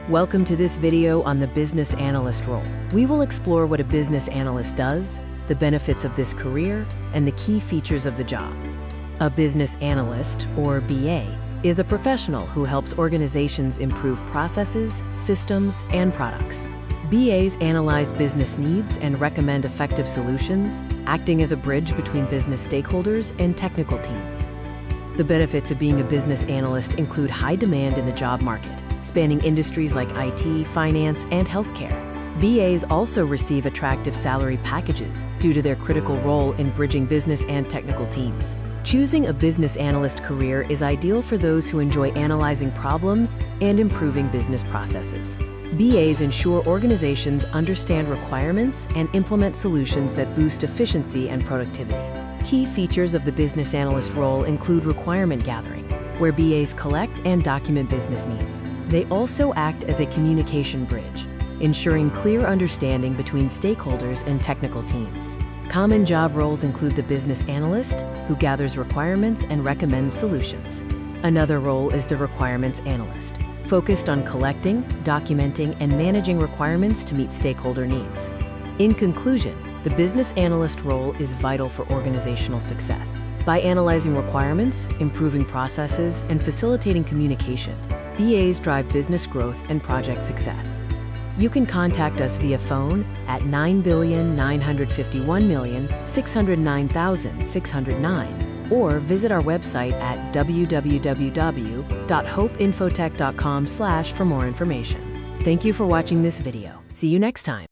Welcome to this video on the Business Analyst role. We will explore what a business analyst does, the benefits of this career, and the key features of the job. A business analyst, or BA, is a professional who helps organizations improve processes, systems, and products. BAs analyze business needs and recommend effective solutions, acting as a bridge between business stakeholders and technical teams. The benefits of being a business analyst include high demand in the job market, spanning industries like IT, finance, and healthcare. BAs also receive attractive salary packages due to their critical role in bridging business and technical teams. Choosing a business analyst career is ideal for those who enjoy analyzing problems and improving business processes. BAs ensure organizations understand requirements and implement solutions that boost efficiency and productivity. Key features of the business analyst role include requirement gathering, where BAs collect and document business needs. They also act as a communication bridge, ensuring clear understanding between stakeholders and technical teams. Common job roles include the business analyst, who gathers requirements and recommends solutions. Another role is the requirements analyst, focused on collecting, documenting, and managing requirements to meet stakeholder needs. In conclusion, the business analyst role is vital for organizational success. By analyzing requirements, improving processes, and facilitating communication, BAs drive business growth and project success. You can contact us via phone at 9,951,609,609 or visit our website at www.hopeinfotech.com for more information. Thank you for watching this video. See you next time.